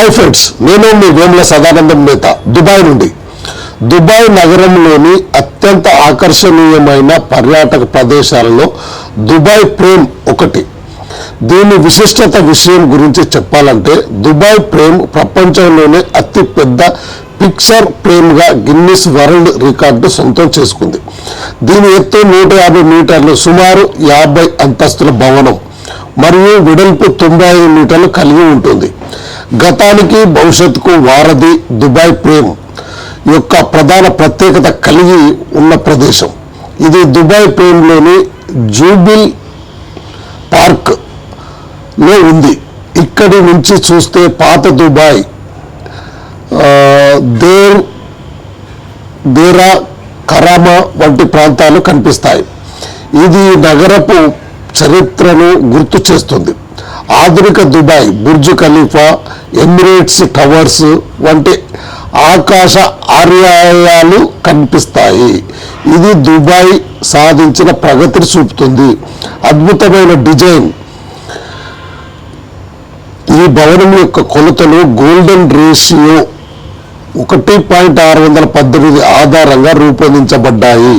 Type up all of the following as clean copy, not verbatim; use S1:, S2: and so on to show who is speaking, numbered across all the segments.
S1: Hi friends, నేను మీ వేముల సదానందం నేత Dubai నుండి. దుబాయ్ నగరంలోని అత్యంత ఆకర్షణీయమైన పర్యాటక ప్రదేశాలలో దుబాయ్ ప్రేమ్ ఒకటి. దీని విశిష్టత విషయం గురించి చెప్పాలంటే దుబాయ్ ప్రేమ్ ప్రపంచంలోనే అతి పెద్ద పిక్చర్ ప్రేమ్గా గిన్నిస్ వరల్డ్ రికార్డు సొంతం చేసుకుంది. దీని ఎత్తు 150 మీటర్లు, సుమారు 50 అంతస్తుల భవనం మరియు వెడల్పు 95 మీటర్లు కలిగి ఉంటుంది. గతానికి భవిష్యత్తుకు వారధి దుబాయ్ ప్రేమ్ యొక్క ప్రధాన ప్రత్యేకత కలిగి ఉన్న ప్రదేశం ఇది. దుబాయ్ ప్రేమ్లోని జూబిల్ పార్క్ లో ఉంది. ఇక్కడి నుంచి చూస్తే పాత దుబాయ్, దేరా, కరామా వంటి ప్రాంతాలు కనిపిస్తాయి. ఇది నగరపు చరిత్రను గుర్తు చేస్తుంది. ఆధునిక Dubai, Burj Khalifa, Emirates towers వంటి ఆకాశ ఆర్యాయాలు కనిపిస్తాయి. ఇది దుబాయ్ సాధించిన ప్రగతిని చూపుతుంది. అద్భుతమైన డిజైన్. ఈ భవనం యొక్క కొలతలు గోల్డెన్ రేషియో 1.618 ఆధారంగా రూపొందించబడ్డాయి.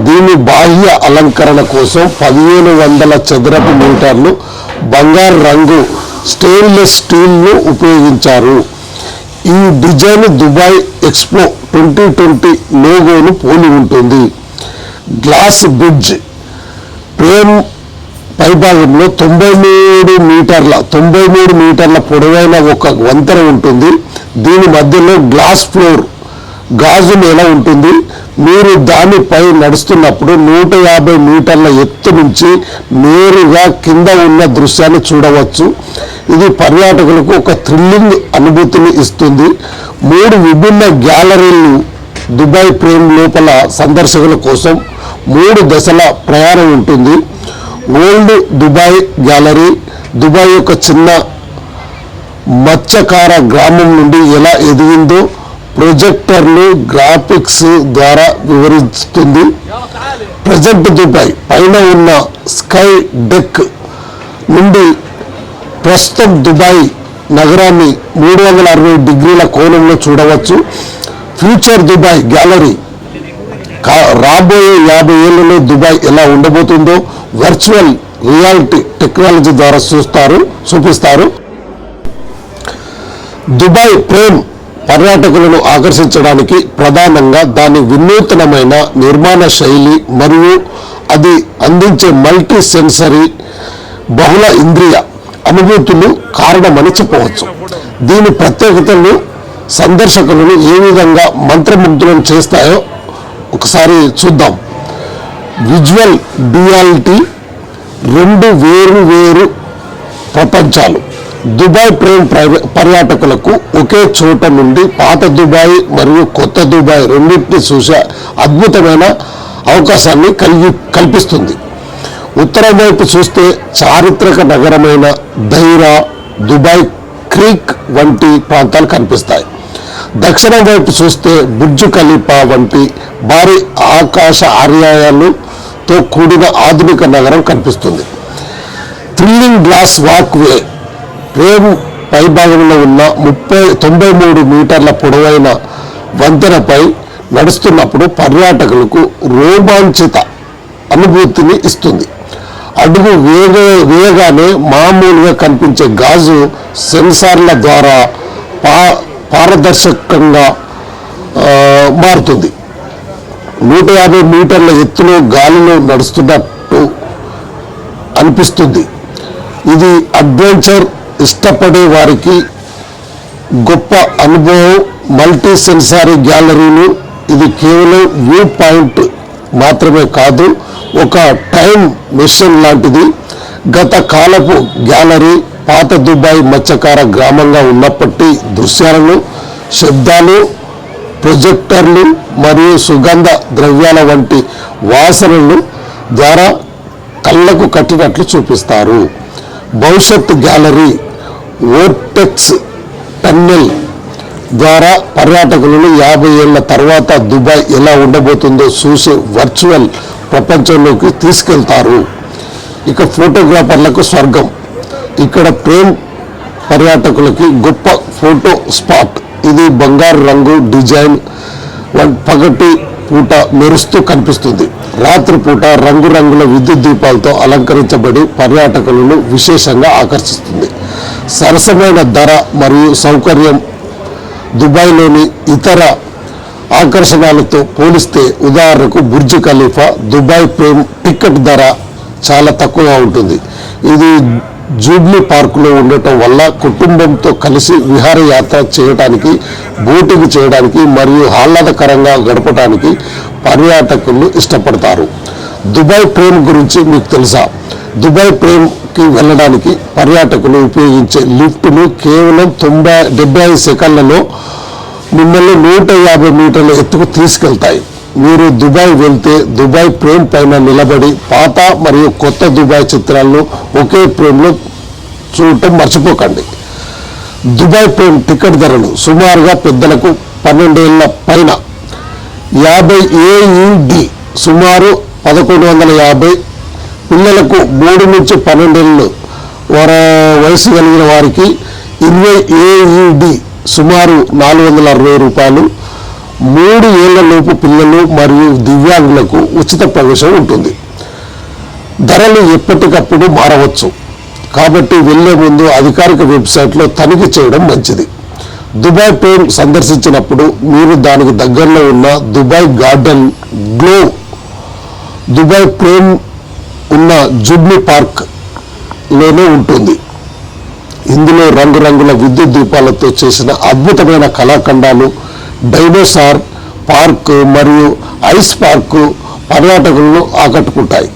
S1: దీని బాహ్య అలంకరణ కోసం 1500 చదరపు మీటర్లు బంగారు రంగు స్టెయిన్లెస్ స్టీల్ను ఉపయోగించారు. ఈ డిజైన్ దుబాయ్ ఎక్స్పో 2020 లోగోను పోలి ఉంటుంది. గ్లాస్ బ్రిడ్జ్ ప్రేమ్ పైభాగంలో 93 మీటర్ల పొడవైన ఒక వంతెన ఉంటుంది. దీని మధ్యలో గ్లాస్ ఫ్లోర్, గాజు నేల ఉంటుంది. మీరు దానిపై నడుస్తున్నప్పుడు 150 మీటర్ల ఎత్తు నుంచి నేరుగా కింద ఉన్న దృశ్యాన్ని చూడవచ్చు. ఇది పర్యాటకులకు ఒక థ్రిల్లింగ్ అనుభూతిని ఇస్తుంది. 3 విభిన్న గ్యాలరీలు దుబాయ్ ప్రేమ్ లోపల సందర్శకుల కోసం 3 దశల ప్రయాణం ఉంటుంది. ఓల్డ్ దుబాయ్ గ్యాలరీ దుబాయ్ యొక్క చిన్న మత్స్యకార గ్రామం నుండి ఎలా ఎదిగిందో ప్రొజెక్టర్లు, గ్రాఫిక్స్ ద్వారా వివరిస్తుంది. ప్రజెంట్ దుబాయ్ పైన ఉన్న స్కై డెక్ నుండి ప్రస్తుతం దుబాయ్ నగరాన్ని 360 డిగ్రీల కోణంలో చూడవచ్చు. ఫ్యూచర్ దుబాయ్ గ్యాలరీ రాబోయే 50 ఏళ్లలో దుబాయ్ ఎలా ఉండబోతుందో వర్చువల్ రియాలిటీ టెక్నాలజీ ద్వారా చూపిస్తారు. దుబాయ్ ప్రేమ్ పర్యాటకులను ఆకర్షించడానికి ప్రధానంగా దాని వినూత్నమైన నిర్మాణ శైలి మరియు అది అందించే మల్టీ సెన్సరీ బహుళ ఇంద్రియ అనుభూతులు కారణమని చెప్పవచ్చు. దీని ప్రత్యేకతలు సందర్శకులను ఏ విధంగా మంత్రముగ్ధులను చేస్తాయో ఒకసారి చూద్దాం. విజువల్ డ్యుయాలిటీ, 2 వేరు ప్రపంచాలు. దుబాయ్ ప్రేమ్ పర్యాటకులకు ఒకే చోట నుండి పాత దుబాయ్ మరియు కొత్త దుబాయ్ రెండింటిని చూసే అద్భుతమైన అవకాశాన్ని కల్పిస్తుంది. ఉత్తరం వైపు చూస్తే చారిత్రక నగరమైన దైరా, దుబాయ్ క్రీక్ వంటి ప్రాంతాలు కనిపిస్తాయి. దక్షిణం వైపు చూస్తే బుర్జ్ ఖలీఫా వంటి భారీ ఆకాశ ఆర్యాయాలతో కూడిన ఆధునిక నగరం కనిపిస్తుంది. Thrilling glass walkway frame పైభాగంలో ఉన్న 93 మీటర్ల పొడవైన వంతెనపై నడుస్తున్నప్పుడు పర్యాటకులకు రోమాంచిత అనుభూతిని ఇస్తుంది. అడుగు వేయగానే మామూలుగా కనిపించే గాజు సెన్సార్ల ద్వారా పారదర్శకంగా మారుతుంది. 150 మీటర్ల ఎత్తులో గాలిలో నడుస్తున్నట్టు అనిపిస్తుంది. ఇది అడ్వెంచర్ ఇష్టపడే వారికి గొప్ప అనుభవం. మల్టీ సెన్సారీ గ్యాలరీలు ఇది కేవలం వ్యూ పాయింట్ మాత్రమే కాదు, ఒక టైం మెషిన్ లాంటిది. గత కాలపు గ్యాలరీ పాత దుబాయ్ మత్స్యకార గ్రామంగా ఉన్నప్పటి దృశ్యాలను, శబ్దాలు, ప్రొజెక్టర్లు మరియు సుగంధ ద్రవ్యాల వంటి వాసనలు ద్వారా కళ్ళకు కట్టినట్లు చూపిస్తారు. భవిష్యత్ గ్యాలరీ వోర్టెక్స్ టన్నెల్ ద్వారా పర్యాటకులను 50 ఏళ్ల తర్వాత దుబాయ్ ఎలా ఉండబోతుందో చూసే వర్చువల్ ప్రపంచంలోకి తీసుకెళ్తారు. ఇక ఫోటోగ్రాఫర్లకు స్వర్గం. ఇక్కడ ప్రేమ్ పర్యాటకులకి గొప్ప ఫోటో స్పాట్. ఇది బంగారు రంగు డిజైన్ పగటి పూట మెరుస్తూ కనిపిస్తుంది. రాత్రి పూట రంగురంగుల విద్యుత్ దీపాలతో అలంకరించబడి పర్యాటకులను విశేషంగా ఆకర్షిస్తుంది. సరసమైన ధర మరియు సౌకర్యం దుబాయ్లోని ఇతర ఆకర్షణలతో పోలిస్తే, ఉదాహరణకు Burj Khalifa, Dubai frame ticket ధర చాలా తక్కువగా ఉంటుంది. ఇది జూబ్లీ పార్కులో ఉండటం వల్ల కుటుంబంతో కలిసి విహారయాత్ర చేయడానికి, బోటింగ్ చేయడానికి మరియు ఆహ్లాదకరంగా గడపడానికి పర్యాటకులు ఇష్టపడతారు. దుబాయ్ ప్రేమ్ గురించి మీకు తెలుసా? దుబాయ్ ప్రేమ్కి వెళ్ళడానికి పర్యాటకులు ఉపయోగించే లిఫ్టులు కేవలం 75 సెకండ్లలో మిమ్మల్ని 150 మీటర్ల ఎత్తుకు తీసుకెళ్తాయి. మీరు దుబాయ్ వెళ్తే దుబాయ్ ప్రేమ్ పైన నిలబడి పాత మరియు కొత్త దుబాయ్ చిత్రాలను ఒకే ప్రేమ్లో చూడటం మర్చిపోకండి. దుబాయ్ ప్రేమ్ టికెట్ ధరలు సుమారుగా పెద్దలకు 12 ఏళ్ల పైన 50 AED సుమారు 1150, పిల్లలకు 3 నుంచి 12 ఏళ్ళు వయసు కలిగిన వారికి 20 AED సుమారు 460 రూపాయలు. 3 ఏళ్ల లోపు పిల్లలు మరియు దివ్యాంగులకు ఉచిత ప్రవేశం ఉంటుంది. ధరలు ఎప్పటికప్పుడు మారవచ్చు కాబట్టి వెళ్లే ముందు అధికారిక వెబ్సైట్లో తనిఖీ చేయడం మంచిది. దుబాయ్ ప్రేమ్ సందర్శించినప్పుడు మీరు దానికి దగ్గరలో ఉన్న Dubai garden glow, Dubai frame ఉన్న జూబ్లీ పార్క్లోనే ఉంటుంది. ఇందులో రంగురంగుల విద్యుత్ దీపాలతో చేసిన అద్భుతమైన కళాఖండాలు, డైనోసార్ పార్క్ మరియు ఐస్ పార్క్ పర్యాటకులను ఆకట్టుకుంటాయి.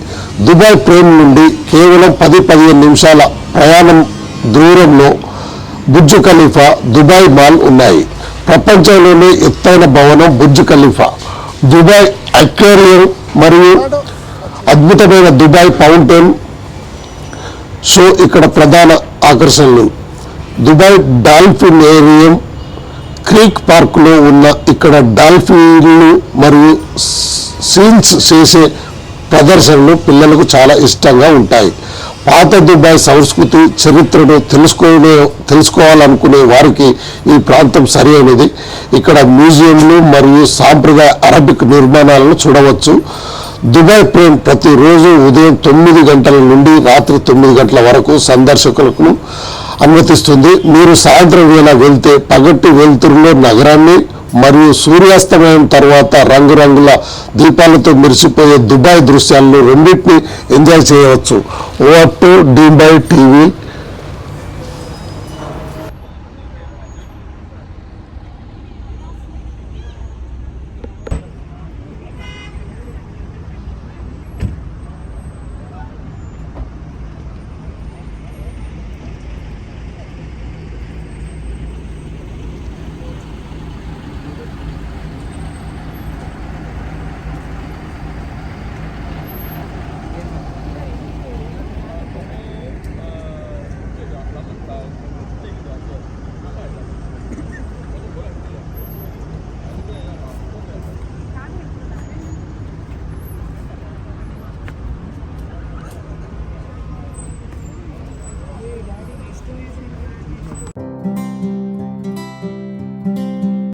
S1: దుబాయ్ ప్రేమ్ నుండి కేవలం 10-15 నిమిషాల ప్రయాణం దూరంలో బుర్జ్ ఖలీఫా, దుబాయ్ మాల్ ఉన్నాయి. ప్రపంచంలోనే ఎత్తైన భవనం బుర్జ్ ఖలీఫా, దుబాయ్ అక్వేరియం మరియు అద్భుతమైన దుబాయ్ ఫౌంటైన్ షో ఇక్కడ ప్రధాన ఆకర్షణలు. దుబాయ్ డాల్ఫినేరియం, క్రీక్ పార్కులో ఉన్న ఇక్కడ డాల్ఫిన్లు మరియు సీన్స్ చేసే ప్రదర్శనలు పిల్లలకు చాలా ఇష్టంగా ఉంటాయి. పాత దుబాయ్ సంస్కృతి చరిత్రను తెలుసుకోవాలనుకునే వారికి ఈ ప్రాంతం సరి అయినది. ఇక్కడ మ్యూజియంలు మరియు సాంప్రదాయ అరబిక్ నిర్మాణాలను చూడవచ్చు. దుబాయ్ ప్రేమ్ ప్రతిరోజు ఉదయం 9 గంటల నుండి రాత్రి 9 గంటల వరకు సందర్శకులకు అనుమతిస్తుంది. మీరు సాయంత్రం వేళ వెళ్తే పగటి వెలుతురులో నగరాన్ని మరియు సూర్యాస్తమయం తర్వాత రంగురంగుల దీపాలతో మెరిసిపోయే దుబాయ్ దృశ్యాలను రెండింటినీ ఎంజాయ్ చేయవచ్చు. Over to Dubai TV.